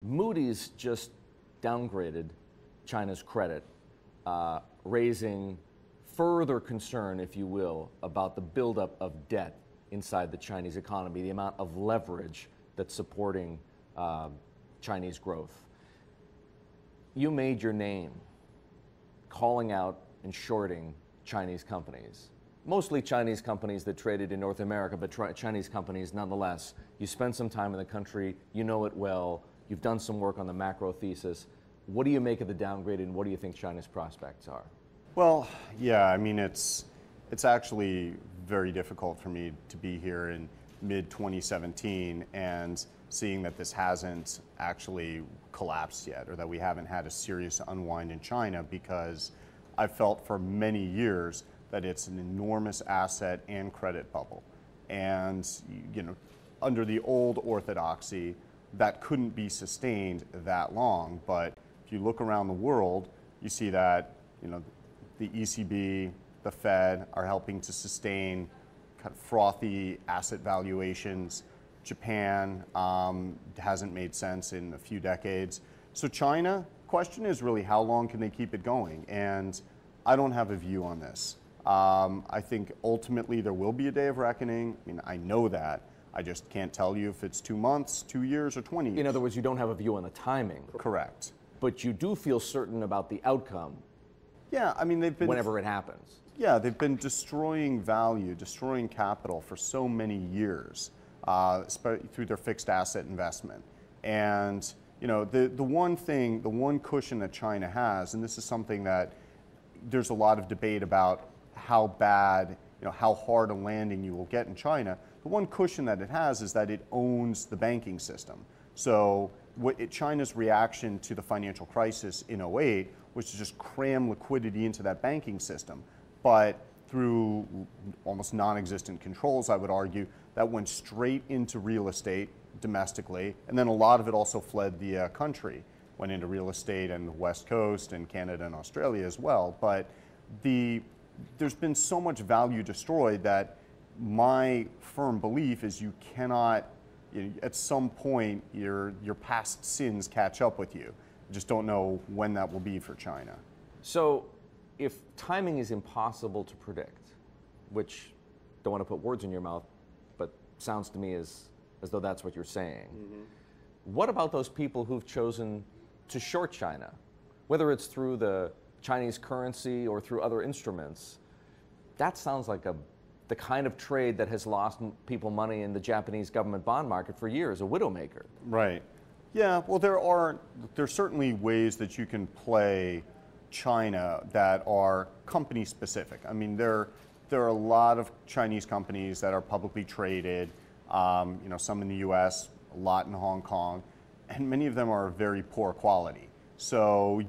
Moody's just downgraded China's credit, raising further concern, if you will, about the buildup of debt inside the Chinese economy, the amount of leverage that's supporting Chinese growth. You made your name calling out and shorting Chinese companies, mostly Chinese companies that traded in North America, but Chinese companies nonetheless. You spent some time in the country, you know it well, you've done some work on the macro thesis. What do you make of the downgrade, and what do you think China's prospects are? Well, yeah, I mean, it's actually very difficult for me to be here in mid-2017 and seeing that this hasn't actually collapsed yet, or that we haven't had a serious unwind in China, because I've felt for many years that it's an enormous asset and credit bubble. And, you know, under the old orthodoxy, that couldn't be sustained that long. But if you look around the world, you see that, you know, the ECB, the Fed are helping to sustain kind of frothy asset valuations. Japan hasn't made sense in a few decades. So China, question is really how long can they keep it going? And I don't have a view on this. I think ultimately there will be a day of reckoning. I mean, I know that. I just can't tell you if it's 2 months, 2 years, or 20 years. In other words, you don't have a view on the timing. Correct. But you do feel certain about the outcome. Yeah, I mean, they've been... Whenever it happens. Yeah, they've been destroying value, destroying capital for so many years through their fixed asset investment. And, you know, the one cushion that China has, and this is something that there's a lot of debate about how bad, you know, how hard a landing you will get in China. The one cushion that it has is that it owns the banking system. So China's reaction to the financial crisis in '08 was to just cram liquidity into that banking system. But through almost non-existent controls, I would argue, that went straight into real estate domestically, and then a lot of it also fled the country, went into real estate and the West Coast and Canada and Australia as well. But there's been so much value destroyed that my firm belief is you cannot, you know, at some point your past sins catch up with you. I just don't know when that will be for China. So if timing is impossible to predict, which, don't want to put words in your mouth, but sounds to me as though that's what you're saying. Mm-hmm. What about those people who've chosen to short China, whether it's through the Chinese currency or through other instruments? That sounds like the kind of trade that has lost people money in the Japanese government bond market for years, a widowmaker. Right. Yeah, well, there's certainly ways that you can play China that are company specific. I mean, there are a lot of Chinese companies that are publicly traded, you know, some in the US, a lot in Hong Kong, and many of them are very poor quality. So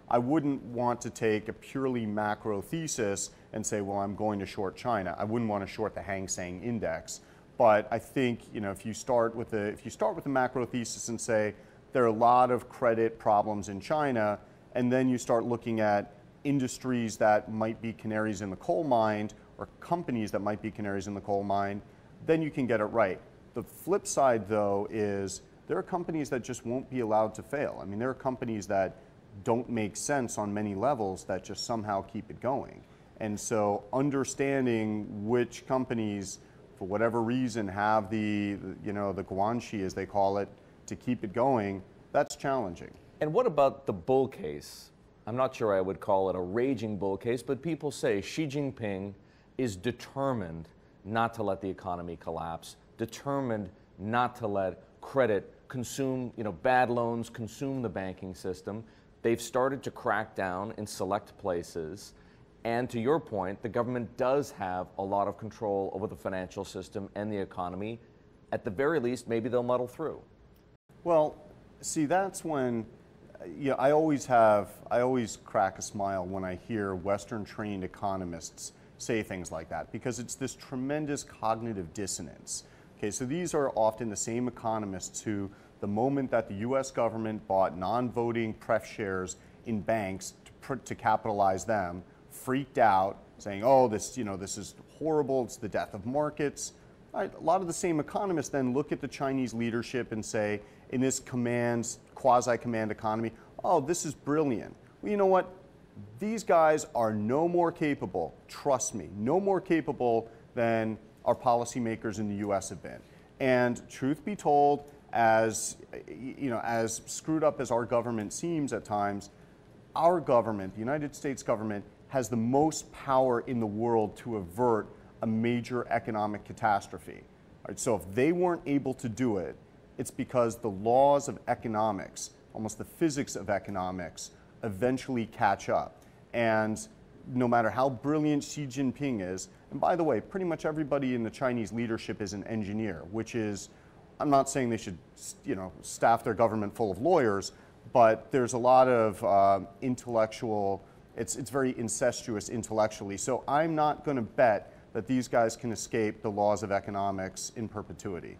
I wouldn't want to take a purely macro thesis and say, well, I'm going to short China. I wouldn't want to short the Hang Seng index. But I think, you know, if you start with the macro thesis and say there are a lot of credit problems in China, and then you start looking at industries that might be canaries in the coal mine, or companies that might be canaries in the coal mine, then you can get it right. The flip side, though, is there are companies that just won't be allowed to fail. I mean, there are companies that don't make sense on many levels that just somehow keep it going. And so understanding which companies, for whatever reason, have the guanxi, as they call it, to keep it going, that's challenging. And what about the bull case? I'm not sure I would call it a raging bull case, but people say Xi Jinping is determined not to let the economy collapse, determined not to let credit consume, you know, bad loans consume the banking system. They've started to crack down in select places. And to your point, the government does have a lot of control over the financial system and the economy. At the very least, maybe they'll muddle through. Well, see, that's when, you know, I always crack a smile when I hear Western trained economists say things like that, because it's this tremendous cognitive dissonance. Okay, so these are often the same economists who, the moment that the US government bought non-voting pref shares in banks to capitalize them, freaked out, saying, oh, this is horrible, it's the death of markets. All right, a lot of the same economists then look at the Chinese leadership and say, in this quasi-command economy. Oh, this is brilliant. Well, you know what? These guys are no more capable, trust me, no more capable than our policymakers in the U.S. have been. And truth be told, as screwed up as our government seems at times, our government, the United States government, has the most power in the world to avert a major economic catastrophe. All right, so if they weren't able to do it, it's because the laws of economics, almost the physics of economics, eventually catch up. And no matter how brilliant Xi Jinping is, and by the way, pretty much everybody in the Chinese leadership is an engineer, which is, I'm not saying they should, staff their government full of lawyers, but there's a lot of intellectual, it's very incestuous intellectually. So I'm not going to bet that these guys can escape the laws of economics in perpetuity.